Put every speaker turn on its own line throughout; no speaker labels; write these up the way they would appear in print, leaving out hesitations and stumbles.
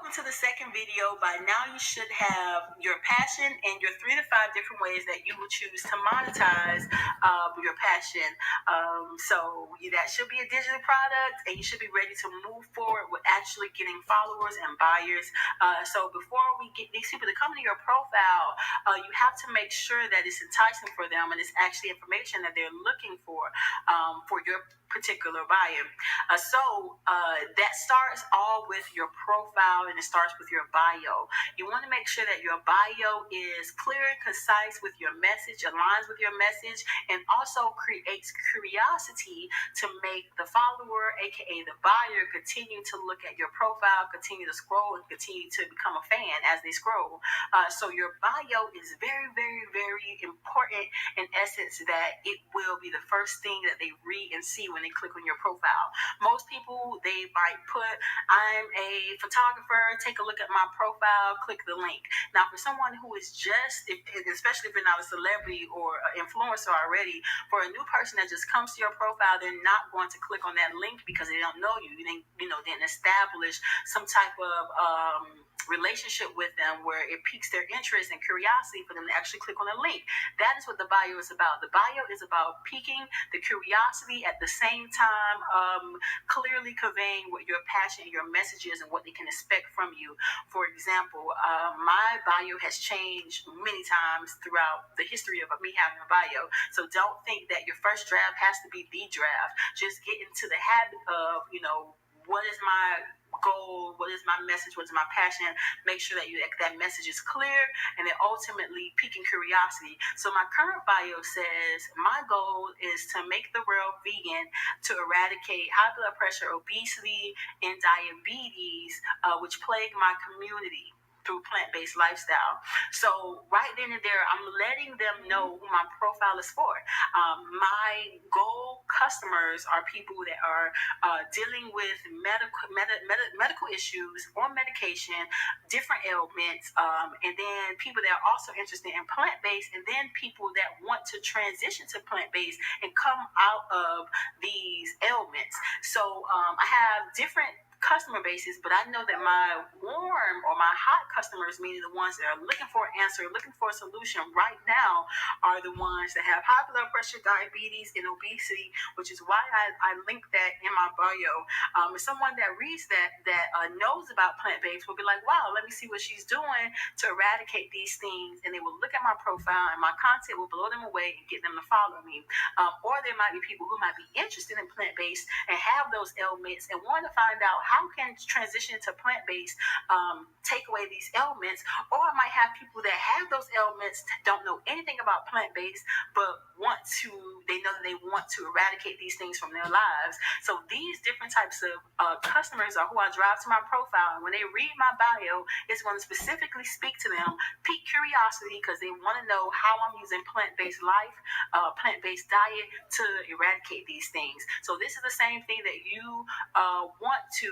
welcome to the second video. By now you should have your passion and your 3 to 5 different ways that you will choose to monetize your passion. So that should be a digital product, and you should be ready to move forward with actually getting followers and buyers. So before we get these people to come to your profile, you have to make sure that it's enticing for them and it's actually information that they're looking for your particular buyer. That starts all with your profile, and it starts with your bio. You want to make sure that your bio is clear and concise with your message, aligns with your message, and also creates curiosity to make the follower, aka the buyer, continue to look at your profile, continue to scroll, and continue to become a fan as they scroll. So your bio is very, very, very important in essence, that it will be the first thing that they read and see when they click on your profile. Most people, they might put, I'm a photographer, take a look at my profile, click the link. Now, for someone who is especially if you're not a celebrity or an influencer already, for a new person that just comes to your profile, they're not going to click on that link because they don't know you. You didn't establish some type of relationship with them where it piques their interest and curiosity for them to actually click on a link. That is what the bio is about. The bio is about piquing the curiosity, at the same time clearly conveying what your passion, your message is, and what they can expect from you. For example, my bio has changed many times throughout the history of me having a bio. So don't think that your first draft has to be the draft. Just get into the habit of, what is my goal, what is my message, what is my passion. Make sure that that message is clear, and then ultimately piquing curiosity. So my current bio says, my goal is to make the world vegan, to eradicate high blood pressure, obesity, and diabetes, which plague my community through plant-based lifestyle. So right then and there, I'm letting them know who my profile is for. My goal customers are people that are dealing with medical issues or medication, different ailments, and then people that are also interested in plant-based, and then people that want to transition to plant-based and come out of these ailments. So I have different customer bases, but I know that my warm or my hot customers, meaning the ones that are looking for an answer, looking for a solution right now, are the ones that have high blood pressure, diabetes, and obesity, which is why I link that in my bio. And someone that reads that knows about plant-based will be like, wow, let me see what she's doing to eradicate these things, and they will look at my profile, and my content will blow them away and get them to follow me. Or there might be people who might be interested in plant-based and have those ailments and want to find out how can transition to plant-based take away these ailments. Or I might have people that have those ailments, don't know anything about plant-based, but they know that they want to eradicate these things from their lives. So these different types of customers are who I drive to my profile, and when they read my bio, it's going to specifically speak to them, pique curiosity, because they want to know how I'm using plant-based life, plant-based diet to eradicate these things. So this is the same thing that you want to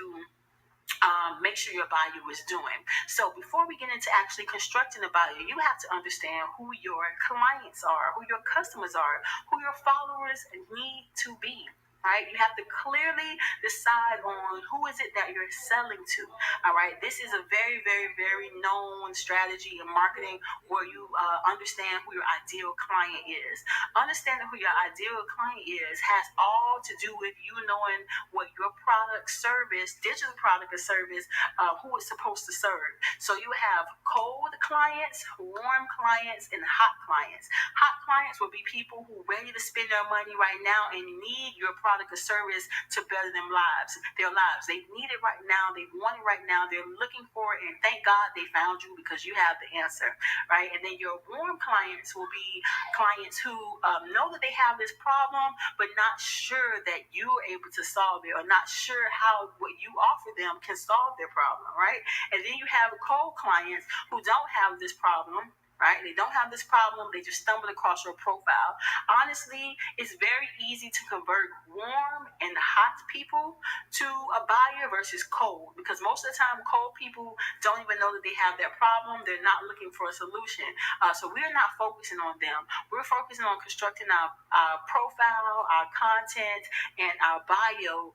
make sure your bio is doing. So before we get into actually constructing a bio, you have to understand who your clients are, who your customers are, who your followers need to be. Right? You have to clearly decide on who is it that you're selling to. All right. This is a very, very, very known strategy in marketing, where you understand who your ideal client is. Understanding who your ideal client is has all to do with you knowing what your product, service, digital product or service, who it's supposed to serve. So you have cold clients, warm clients, and hot clients. Hot clients will be people who are ready to spend their money right now and need your product or service to better their lives. They need it right now. They want it right now. They're looking for it, and thank God they found you because you have the answer, right? And then your warm clients will be clients who know that they have this problem, but not sure that you're able to solve it, or not sure how what you offer them can solve their problem, right? And then you have cold clients who don't have this problem, right? They don't have this problem. They just stumbled across your profile. Honestly, it's very easy to convert warm and hot people to a buyer versus cold, because most of the time cold people don't even know that they have that problem. They're not looking for a solution. So we're not focusing on them. We're focusing on constructing our profile, our content, and our bio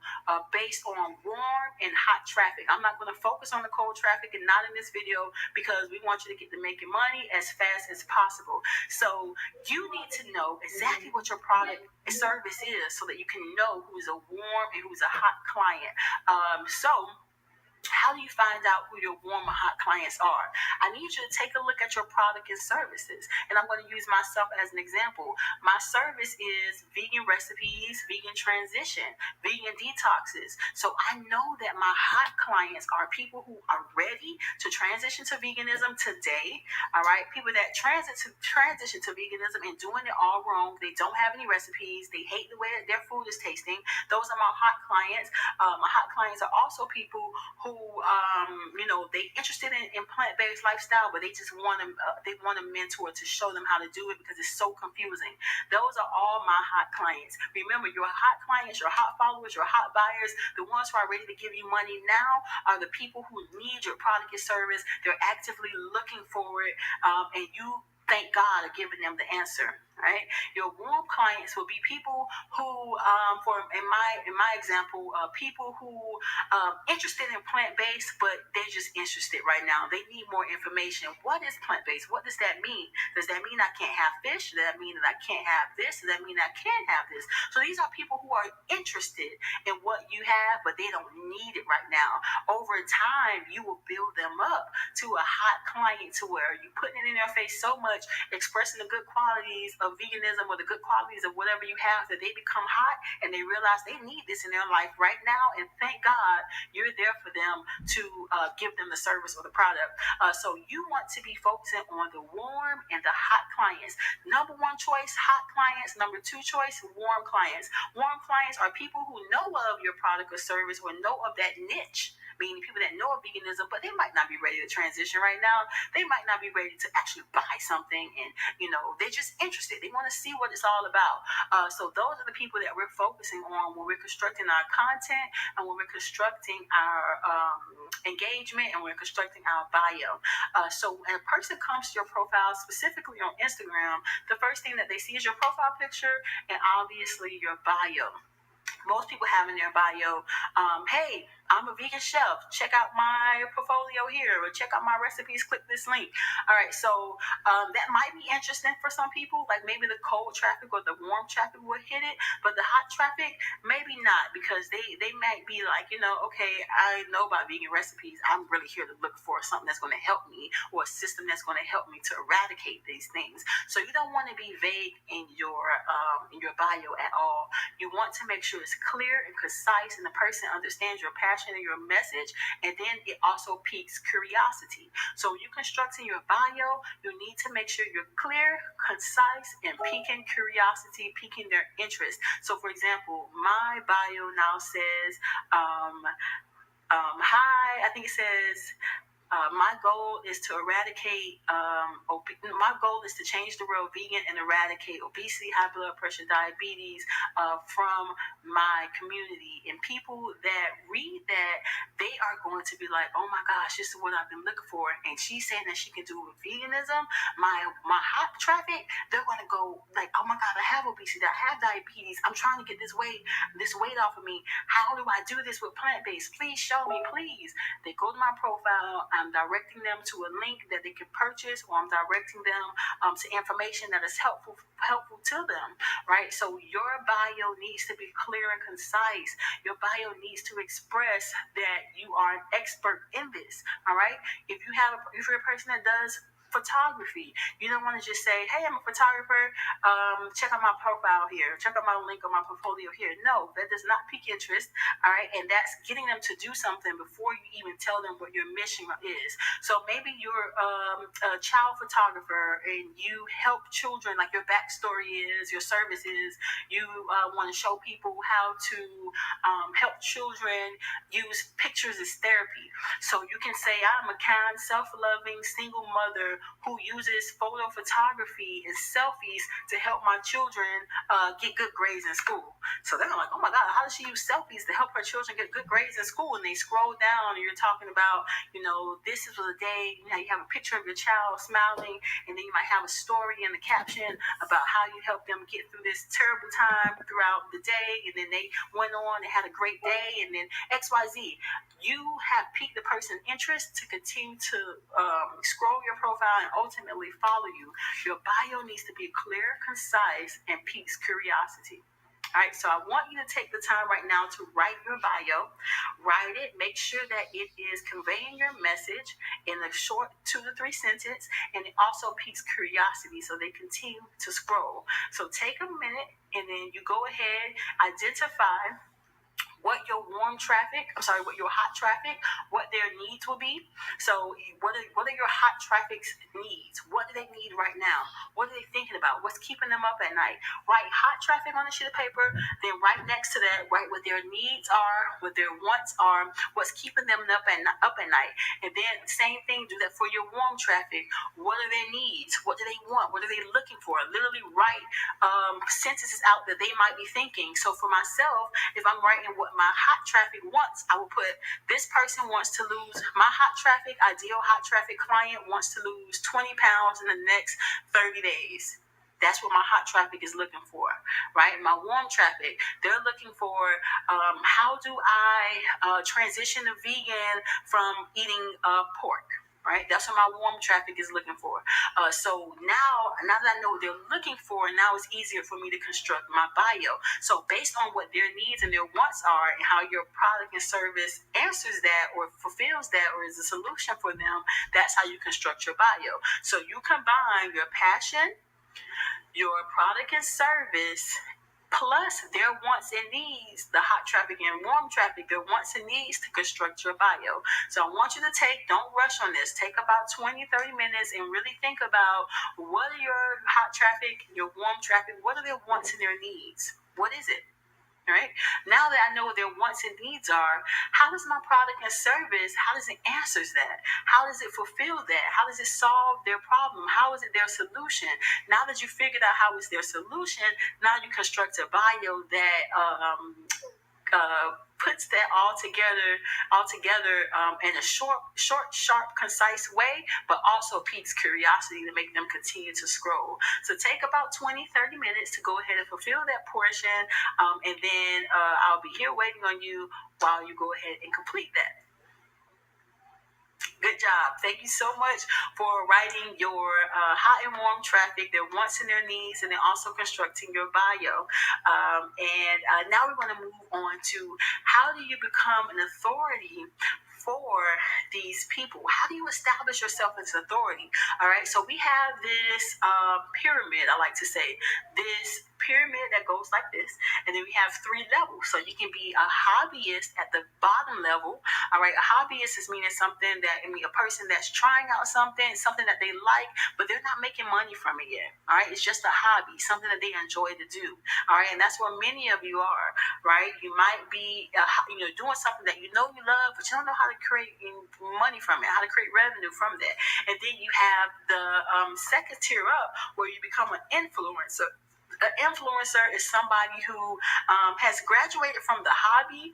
based on warm and hot traffic. I'm not going to focus on the cold traffic, and not in this video, because we want you to get to making money as fast as possible. So you need to know exactly what your product and service is, so that you can know who's a warm and who's a hot client. So how do you find out who your warm or hot clients are? I need you to take a look at your product and services. And I'm going to use myself as an example. My service is vegan recipes, vegan transition, vegan detoxes. So I know that my hot clients are people who are ready to transition to veganism today. All right. People that transition to veganism and doing it all wrong. They don't have any recipes. They hate the way that their food is tasting. Those are my hot clients. My hot clients are also people who they interested in plant-based lifestyle, but they just want a mentor to show them how to do it, because it's so confusing. Those are all my hot clients. Remember, your hot clients, your hot followers, your hot buyers, the ones who are ready to give you money now, are the people who need your product or service. They're actively looking for it, and you, thank God, are giving them the answer. Right? Your warm clients will be people who, in my example, people who interested in plant-based, but they're just interested right now. They need more information. What is plant-based? What does that mean? Does that mean I can't have fish? Does that mean that I can't have this? Does that mean I can have this? So these are people who are interested in what you have, but they don't need it right now. Over time, you will build them up to a hot client, to where you're putting it in their face so much, expressing the good qualities of veganism or the good qualities of whatever you have, that they become hot and they realize they need this in their life right now. And thank God you're there for them to give them the service or the product. So you want to be focusing on the warm and the hot clients. Number one choice, hot clients. Number two choice, warm clients. Warm clients are people who know of your product or service, or know of that niche, meaning people that know of veganism, but they might not be ready to transition right now. They might not be ready to actually buy something, and they're just interested. They want to see what it's all about. So those are the people that we're focusing on when we're constructing our content, and when we're constructing our engagement, and we're constructing our bio. So when a person comes to your profile, specifically on Instagram, the first thing that they see is your profile picture, and obviously your bio. Most people have in their bio, hey, I'm a vegan chef. Check out my portfolio here, or check out my recipes. Click this link. All right, so that might be interesting for some people. Like maybe the cold traffic or the warm traffic will hit it, but the hot traffic maybe not, because they might be like, okay, I know about vegan recipes. I'm really here to look for something that's going to help me, or a system that's going to help me to eradicate these things. So you don't want to be vague in your bio at all. You want to make sure it's clear and concise, and the person understands your passion and your message, and then it also piques curiosity. So when you're constructing your bio, you need to make sure you're clear, concise, and piquing curiosity, piquing their interest. So for example, my bio now says, hi, I think it says, my goal is to eradicate, my goal is to change the world vegan and eradicate obesity, high blood pressure, diabetes from my community. And people that read that, they are going to be like, oh my gosh, this is what I've been looking for. And she's saying that she can do it with veganism. My hot traffic, they're going to go like, oh my God, I have obesity, I have diabetes. I'm trying to get this weight off of me. How do I do this with plant-based? Please show me, please. They go to my profile. I'm directing them to a link that they can purchase, or I'm directing them to information that is helpful to them, right? So your bio needs to be clear and concise. Your bio needs to express that you are an expert in this, all right? If you're a person that does photography, you don't want to just say, hey, I'm a photographer, check out my profile here, check out my link on my portfolio here. No, that does not pique interest, all right? And that's getting them to do something before you even tell them what your mission is. So maybe you're a child photographer and you help children, like your backstory is, your service is, you want to show people how to help children use pictures as therapy. So you can say, I'm a kind, self-loving single mother who uses photo photography and selfies to help my children get good grades in school. So they're like, oh my God, how does she use selfies to help her children get good grades in school? And they scroll down and you're talking about, this was a day, you have a picture of your child smiling, and then you might have a story in the caption about how you helped them get through this terrible time throughout the day. And then they went on and had a great day, and then XYZ. You have piqued the person's interest to continue to scroll your profile and ultimately follow you. Your bio needs to be clear, concise, and piques curiosity. All right, so I want you to take the time right now to write your bio. Write it. Make sure that it is conveying your message in a short 2 to 3 sentence, and it also piques curiosity so they continue to scroll. So take a minute, and then you go ahead, identify what your what your hot traffic, what their needs will be. So what are your hot traffic's needs? What do they need right now? What are they thinking about? What's keeping them up at night? Write hot traffic on a sheet of paper, then right next to that, write what their needs are, what their wants are, what's keeping them up at night. And then same thing, do that for your warm traffic. What are their needs? What do they want? What are they looking for? Literally write sentences out that they might be thinking. So for myself, if I'm writing what my hot traffic wants, I will put, this person wants to lose, my hot traffic, ideal hot traffic client wants to lose 20 pounds in the next 30 days. That's what my hot traffic is looking for, right? My warm traffic, they're looking for, how do I transition to vegan from eating pork? Right, that's what my warm traffic is looking for. So now that I know what they're looking for, now it's easier for me to construct my bio. So based on what their needs and their wants are, and how your product and service answers that, or fulfills that, or is a solution for them, that's how you construct your bio. So you combine your passion, your product and service, plus their wants and needs, the hot traffic and warm traffic, their wants and needs to construct your bio. So I want you to don't rush on this. Take about 20, 30 minutes and really think about, what are your hot traffic, your warm traffic, what are their wants and their needs? What is it? Right? Now that I know what their wants and needs are, how does my product and service, how does it answer that? How does it fulfill that? How does it solve their problem? How is it their solution? Now that you figured out how it's their solution, now you construct a bio that puts that all together in a short, sharp, concise way, but also piques curiosity to make them continue to scroll. So take about 20, 30 minutes to go ahead and fulfill that portion, and then I'll be here waiting on you while you go ahead and complete that. Good job. Thank you so much for writing your hot and warm traffic, their wants and their needs, and then also constructing your bio. And now we're going to move on to, how do you become an authority for these people? How do you establish yourself as authority? All right, so we have this pyramid, I like to say, this pyramid that goes like this, and then we have 3 levels. So you can be a hobbyist at the bottom level. All right, a hobbyist is meaning something that, a person that's trying out something that they like, but they're not making money from it yet. All right, it's just a hobby, something that they enjoy to do. All right, and that's where many of you are. Right, you might be doing something that you love, but you don't know how to create money from it, how to create revenue from that. And then you have the second tier up, where you become an influencer. An influencer is somebody who has graduated from the hobby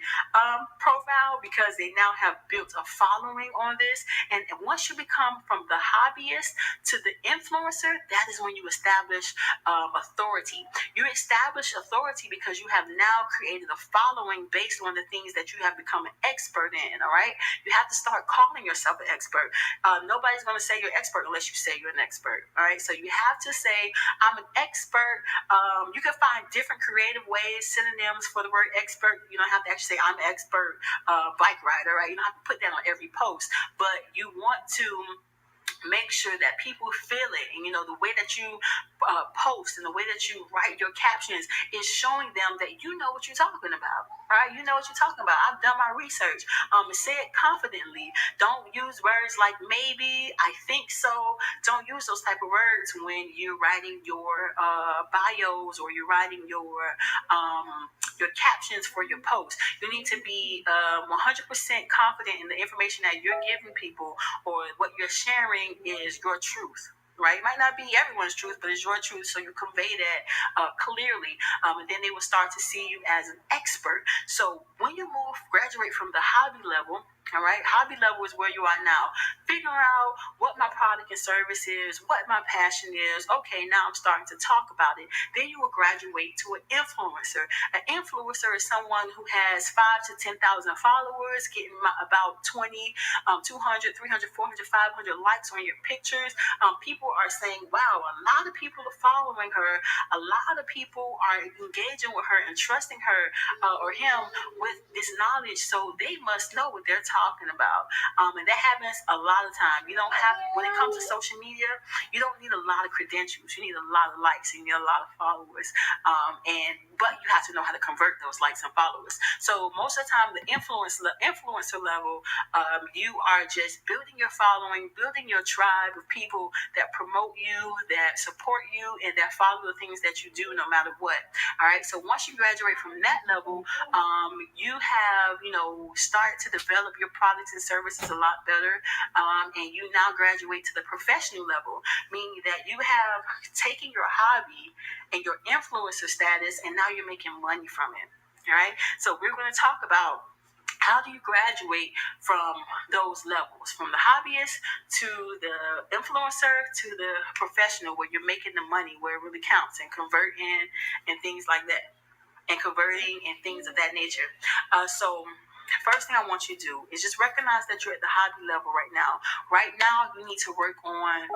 profile, because they now have built a following on this. And once you become from the hobbyist to the influencer, that is when you establish authority. You establish authority because you have now created a following based on the things that you have become an expert in. All right, you have to start calling yourself an expert. Nobody's going to say you're an expert unless you say you're an expert. All right, so you have to say, I'm an expert. You can find different creative ways, synonyms for the word expert. You don't have to actually say, I'm an expert bike rider, right? You don't have to put that on every post, but you want to make sure that people feel it. And the way that you post and the way that you write your captions is showing them that you know what you're talking about. All right, you know what you're talking about. I've done my research. Say it confidently. Don't use words like maybe, I think so. Don't use those type of words when you're writing your bios, or you're writing your your captions for your posts. You need to be 100% confident in the information that you're giving people, or what you're sharing is your truth. Right? It might not be everyone's truth, but it's your truth, so you convey that clearly, and then they will start to see you as an expert. So when you graduate from the hobby level, all right, hobby level is where you are now. Figure out what my product and service is, what my passion is. Okay, now I'm starting to talk about it. Then you will graduate to an influencer. An influencer is someone who has 5 to 10,000 followers, getting about 20, 200, 300, 400, 500 likes on your pictures. People are saying, wow, a lot of people are following her. A lot of people are engaging with her and trusting her or him with this knowledge, so they must know what they're talking about. And that happens a lot of time. You don't have, when it comes to social media, you don't need a lot of credentials. You need a lot of likes. You need a lot of followers. But you have to know how to convert those likes and followers. So most of the time, the influencer level, you are just building your following, building your tribe of people that promote you, that support you, and that follow the things that you do no matter what. All right. So once you graduate from that level, you have, start to develop your products and services a lot better. And you now graduate to the professional level, meaning that you have taken your hobby and your influencer status, and now you're making money from it. All right. So we're going to talk about how do you graduate from those levels, from the hobbyist to the influencer to the professional, where you're making the money, where it really counts, and converting and things like that, and converting and things of that nature. So first thing I want you to do is just recognize that you're at the hobby level right now. Right now, you need to work on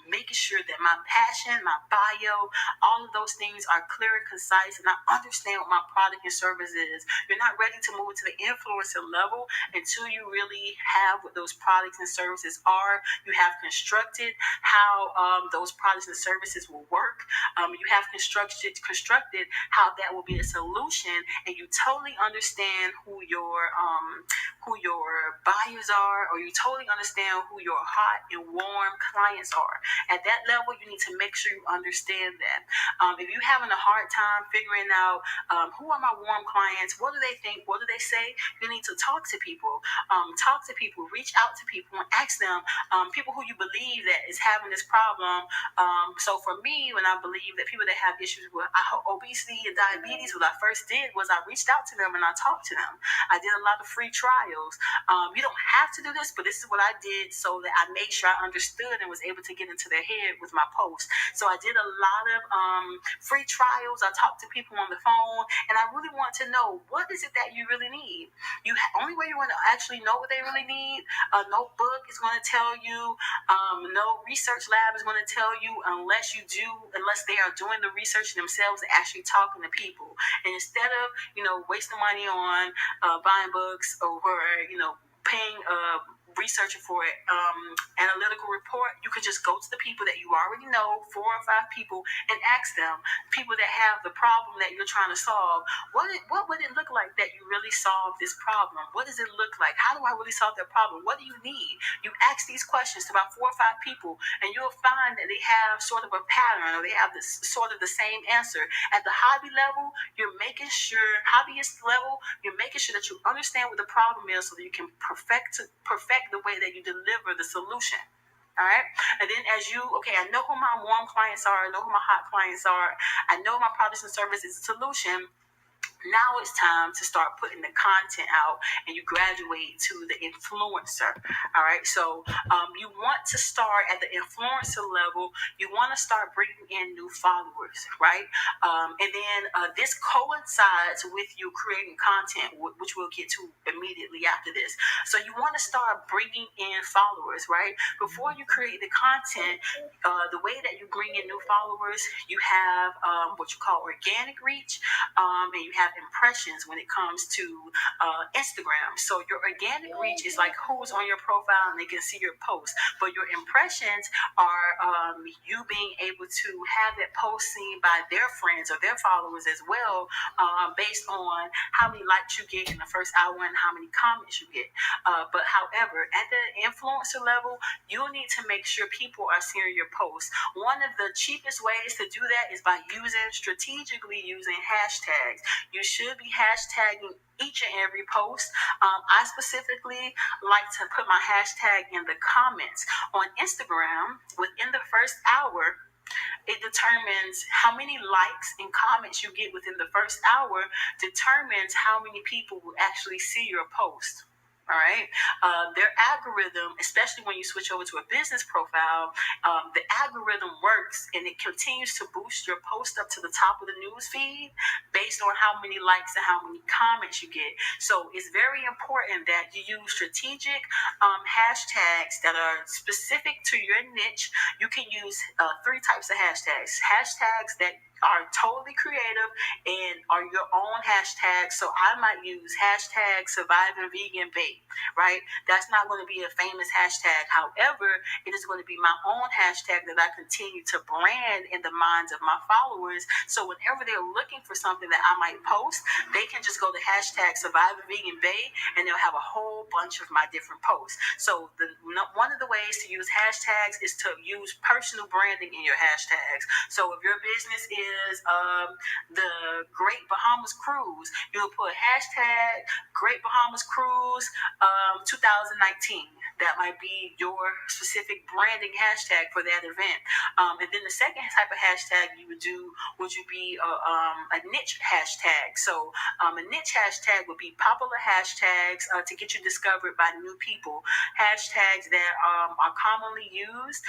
making sure that my passion, my bio, all of those things are clear and concise, and I understand what my product and service is. You're not ready to move to the influencer level until you really have what those products and services are. You have constructed how those products and services will work. You have constructed how that will be a solution, and you totally understand who your buyers are, or you totally understand who your hot and warm clients are. At that level, you need to make sure you understand that. If you're having a hard time figuring out who are my warm clients, what do they think, what do they say, you need to talk to people. Reach out to people and ask them, people who you believe that is having this problem. So for me, when I believe that people that have issues with obesity and diabetes, what I first did was I reached out to them and I talked to them. I did a lot of free trials. You don't have to do this, but this is what I did, so that I made sure I understood and was able to get into their head with my post. So I did a lot of free trials. I talked to people on the phone, and I really want to know, what is it that you really need? Only way you want to actually know what they really need, no book is going to tell you, no research lab is going to tell you, unless they are doing the research themselves and actually talking to people. And instead of wasting money on buying books, or paying researching for it, analytical report, you could just go to the people that you already know, 4 or 5 people, and ask them, people that have the problem that you're trying to solve, what would it look like that you really solve this problem? What does it look like? How do I really solve that problem? What do you need? You ask these questions to about 4 or 5 people, and you'll find that they have sort of a pattern, or they have this sort of the same answer. At the hobby level, you're making sure, hobbyist level, you're making sure that you understand what the problem is, so that you can perfect the way that you deliver the solution. All right. And then I know who my warm clients are, I know who my hot clients are, I know my products and services solution. Now it's time to start putting the content out, and you graduate to the influencer. All right. So you want to start at the influencer level. You want to start bringing in new followers, right? And then this coincides with you creating content, which we'll get to immediately after this. So you want to start bringing in followers, right? Before you create the content, the way that you bring in new followers, you have what you call organic reach, and you have impressions when it comes to Instagram. So your organic reach is like who's on your profile and they can see your post. But your impressions are you being able to have that post seen by their friends or their followers as well, based on how many likes you get in the first hour and how many comments you get. But however, at the influencer level, you'll need to make sure people are seeing your posts. One of the cheapest ways to do that is by strategically using hashtags. You you should be hashtagging each and every post. I specifically like to put my hashtag in the comments. On Instagram, within the first hour, it determines how many likes and comments you get within the first hour, determines how many people will actually see your post. All right. Their algorithm, especially when you switch over to a business profile, the algorithm works and it continues to boost your post up to the top of the news feed based on how many likes and how many comments you get. So it's very important that you use strategic hashtags that are specific to your niche. You can use three types of hashtags. Hashtags that are totally creative and are your own hashtags. So I might use hashtag surviving vegan bake, right? That's not going to be a famous hashtag. However, it is going to be my own hashtag that I continue to brand in the minds of my followers. So whenever they're looking for something that I might post, they can just go to hashtag surviving vegan bake and they'll have a whole bunch of my different posts. So one of the ways to use hashtags is to use personal branding in your hashtags. So if your business is the Great Bahamas Cruise, you'll put hashtag Great Bahamas Cruise 2019. That might be your specific branding hashtag for that event. And then the second type of hashtag you would do would be a niche hashtag. So a niche hashtag would be popular hashtags to get you discovered by new people. Hashtags that are commonly used,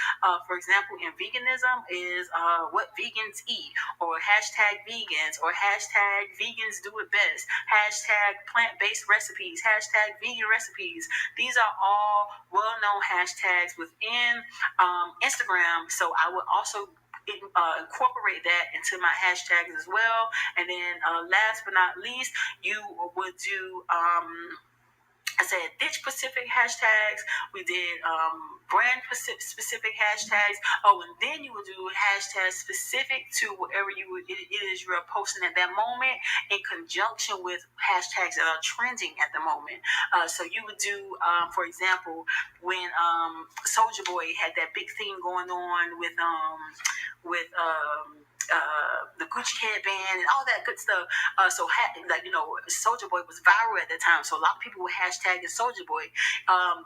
for example, in veganism is what vegans eat, or hashtag vegans, or hashtag vegans do it best, hashtag plant-based recipes, hashtag vegan recipes. These are all well-known hashtags within Instagram. So I would also incorporate that into my hashtags as well. And then last but not least, you would do I said niche specific hashtags. We did brand specific hashtags. Oh, and then you would do hashtags specific to whatever it is you're posting at that moment, in conjunction with hashtags that are trending at the moment. So you would do, for example, when Soulja Boy had that big thing going on with the Gucci headband and all that good stuff. Soulja Boy was viral at the time, so a lot of people were hashtagging Soulja Boy.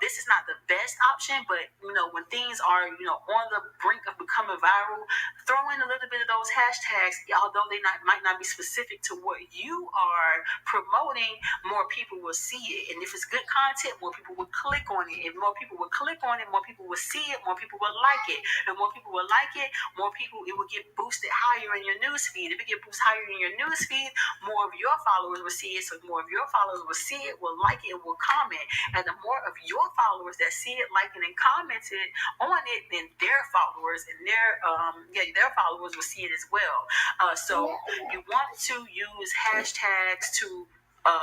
This is not the best option, but when things are on the brink of becoming viral, throw in a little bit of those hashtags, although they might not be specific to what you are promoting. More people will see it, and if it's good content, more people will click on it. If more people will click on it, more people will see it, more people will like it. If more people will like it, more people, it will get boosted higher in your newsfeed. If it gets boosted higher in your newsfeed, more of your followers will see it. So more of your followers will see it, will like it, will comment. And the more of your followers that see it, like it, and commented on it, then their followers and their followers will see it as well. So you want to use hashtags to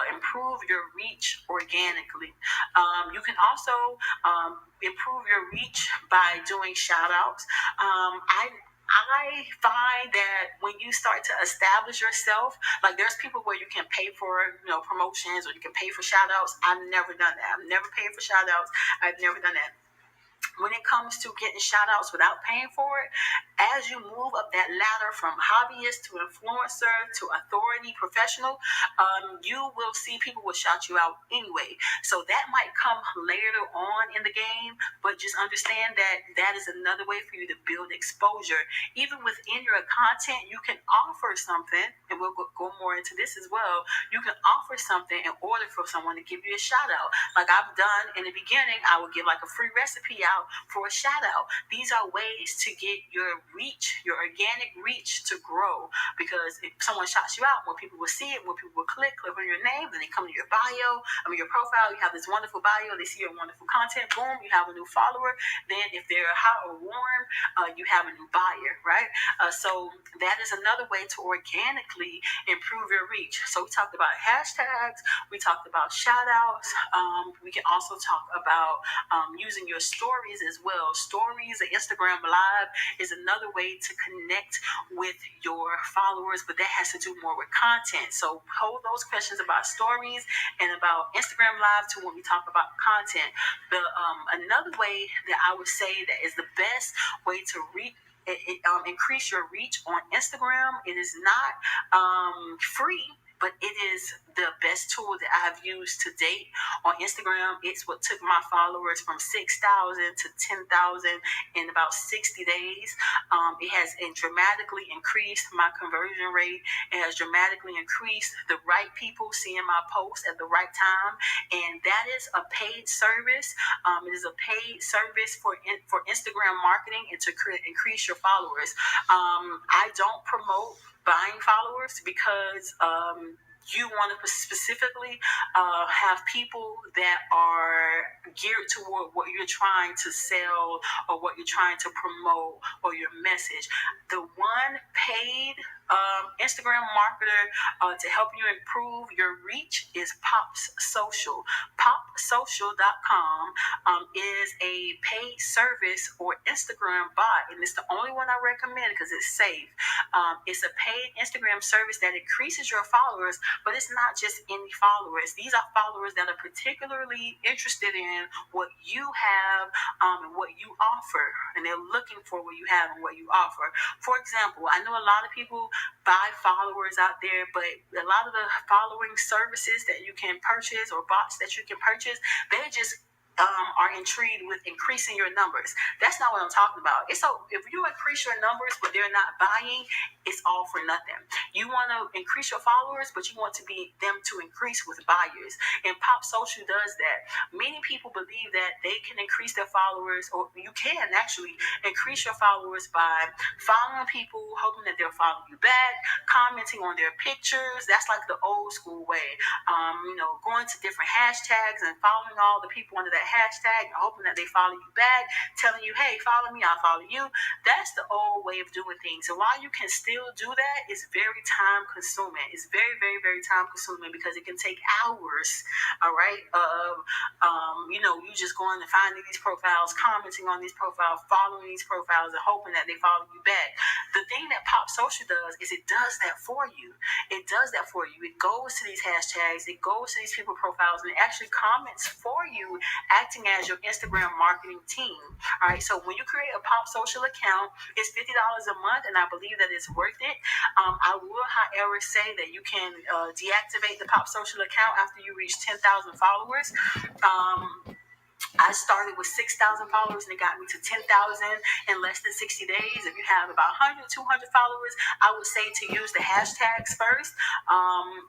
improve your reach organically. You can also improve your reach by doing shout outs. I find that when you start to establish yourself, like there's people where you can pay for promotions, or you can pay for shout outs. I've never done that. I've never paid for shout outs. I've never done that. When it comes to getting shout outs without paying for it, as you move up that ladder from hobbyist to influencer to authority professional, you will see people will shout you out anyway. So that might come later on in the game, but just understand that that is another way for you to build exposure. Even within your content, you can offer something, and we'll go more into this as well. You can offer something in order for someone to give you a shout out. Like I've done in the beginning, I would give like a free recipe out for a shout out. These are ways to get your reach, your organic reach, to grow, because if someone shouts you out, more people will see it, more people will click on your name, then they come to your bio, your profile, you have this wonderful bio, they see your wonderful content, boom, you have a new follower. Then if they're hot or warm, you have a new buyer, right? So that is another way to organically improve your reach. So we talked about hashtags, we talked about shout outs, we can also talk about using your stories as well. Stories and Instagram Live is another way to connect with your followers, but that has to do more with content. So hold those questions about stories and about Instagram Live to when we talk about content. Another way that I would say that is the best way to increase your reach on Instagram, it is not free, but it is the best tool that I have used to date on Instagram. It's what took my followers from 6,000 to 10,000 in about 60 days. It has dramatically increased my conversion rate. It has dramatically increased the right people seeing my posts at the right time, and that is a paid service. It is a paid service for Instagram marketing and to increase your followers. I don't promote buying followers because you want to specifically have people that are geared toward what you're trying to sell or what you're trying to promote or your message. The one paid Instagram marketer to help you improve your reach is Pops Social. PopSocial.com is a paid service or Instagram bot, and it's the only one I recommend because it's safe. It's a paid Instagram service that increases your followers, but it's not just any followers. These are followers that are particularly interested in what you have and what you offer, and they're looking for what you have and what you offer. For example, I know a lot of people buy followers out there, but a lot of the following services that you can purchase or bots that you can purchase, they just are intrigued with increasing your numbers. That's not what I'm talking about. It's so if you increase your numbers but they're not buying, it's all for nothing. You want to increase your followers, but you want to be them to increase with buyers. And Pop Social does that. Many people believe that they can increase their followers, or you can actually increase your followers by following people, hoping that they'll follow you back, commenting on their pictures. That's like the old school way. Going to different hashtags and following all the people under that hashtag and hoping that they follow you back, telling you, hey, follow me, I'll follow you. That's the old way of doing things. And while you can still do that, it's very time consuming. It's very, very, very time consuming because it can take hours, all right, you just going to find these profiles, commenting on these profiles, following these profiles, and hoping that they follow you back. The thing that Pop Social does is it does that for you. It does that for you. It goes to these hashtags, it goes to these people profiles, and it actually comments for you, acting as your Instagram marketing team. All right, so when you create a Pop Social account, it's $50 a month, and I believe that it's worth it. I will, however, say that you can deactivate the Pop Social account after you reach 10,000 followers. I started with 6,000 followers and it got me to 10,000 in less than 60 days. If you have about 100, 200 followers, I would say to use the hashtags first,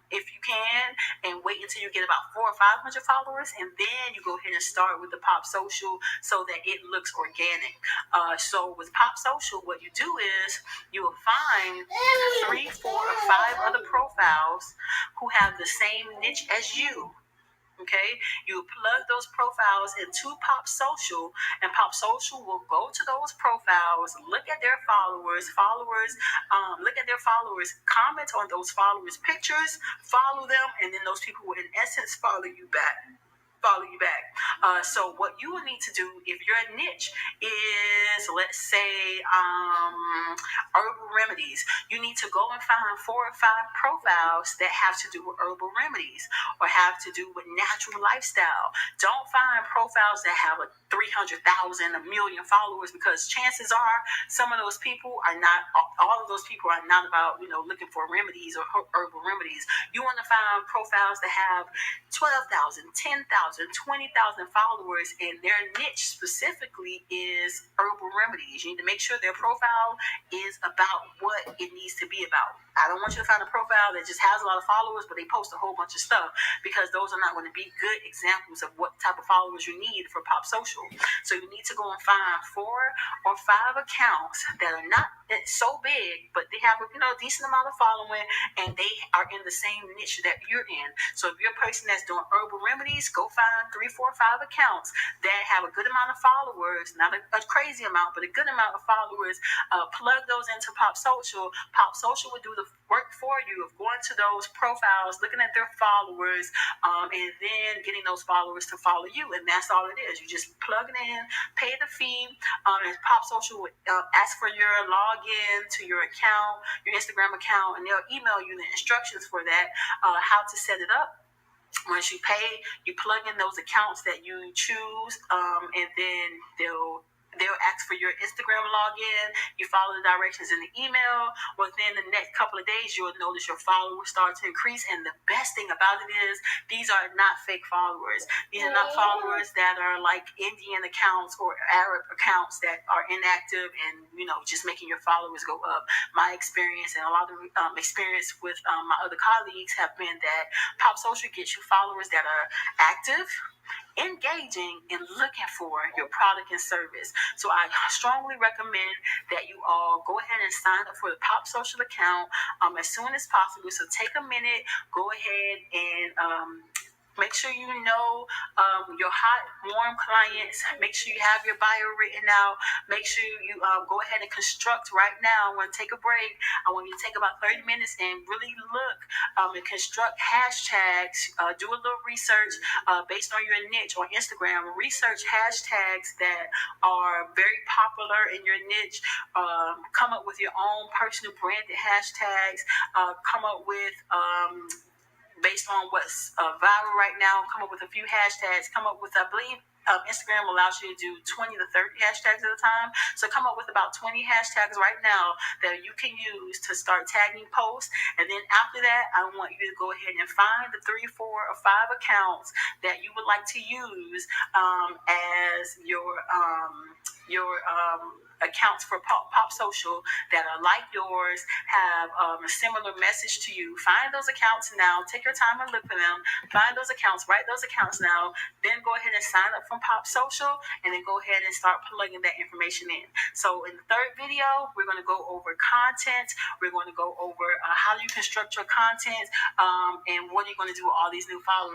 if you can, and wait until you get about 400 or 500 followers, and then you go ahead and start with the Pop Social so that it looks organic. So with Pop Social, what you do is you will find 3, 4, or 5 other profiles who have the same niche as you. Okay, you plug those profiles into Pop Social, and Pop Social will go to those profiles, look at their followers, look at their followers, comment on those followers' pictures, follow them, and then those people will, in essence, follow you back. So what you will need to do if your niche is, let's say, herbal remedies, you need to go and find 4 or 5 profiles that have to do with herbal remedies or have to do with natural lifestyle. Don't find profiles that have 300,000, 1 million followers, because chances are some of those people are not, all of those people are not about, looking for remedies or herbal remedies. You want to find profiles that have 12,000, 10,000, 20,000 followers, and their niche specifically is herbal remedies. You need to make sure their profile is about what it needs to be about. I don't want you to find a profile that just has a lot of followers, but they post a whole bunch of stuff, because those are not going to be good examples of what type of followers you need for Pop Social. So you need to go and find 4 or 5 accounts that are not so big, but they have a decent amount of following, and they are in the same niche that you're in. So if you're a person that's doing herbal remedies, go find 3, 4, 5 accounts that have a good amount of followers, not a crazy amount, but a good amount of followers. Plug those into Pop Social. Pop Social will do the work for you of going to those profiles, looking at their followers, and then getting those followers to follow you. And that's all it is. You just plug it in, pay the fee, and Pop Social will ask for your login to your account, your Instagram account, and they'll email you the instructions for that, how to set it up. Once you pay, you plug in those accounts that you choose, and then they'll they'll ask for your Instagram login. You follow the directions in the email. Within the next couple of days, you'll notice your followers start to increase. And the best thing about it is these are not fake followers. These are not followers that are like Indian accounts or Arab accounts that are inactive and, just making your followers go up. My experience and a lot of experience with my other colleagues have been that Pop Social gets you followers that are active, engaging, and looking for your product and service. So I strongly recommend that you all go ahead and sign up for the Pop Social account as soon as possible. So take a minute, go ahead and make sure you know your hot, warm clients. Make sure you have your bio written out. Make sure you go ahead and construct right now. I want to take a break. I want you to take about 30 minutes and really look and construct hashtags. Do a little research based on your niche on Instagram. Research hashtags that are very popular in your niche. Come up with your own personal branded hashtags. Come up with based on what's viral right now, come up with a few hashtags, come up with, I believe, Instagram allows you to do 20 to 30 hashtags at a time. So come up with about 20 hashtags right now that you can use to start tagging posts. And then after that, I want you to go ahead and find the 3, 4, or 5 accounts that you would like to use as your accounts for Pop Social that are like yours, have a similar message to you. Find those accounts now. Take your time and look for them. Find those accounts. Write those accounts now. Then go ahead and sign up from Pop Social, and then go ahead and start plugging that information in. So in the third video, we're going to go over content. We're going to go over how you construct your content and what you're going to do with all these new followers.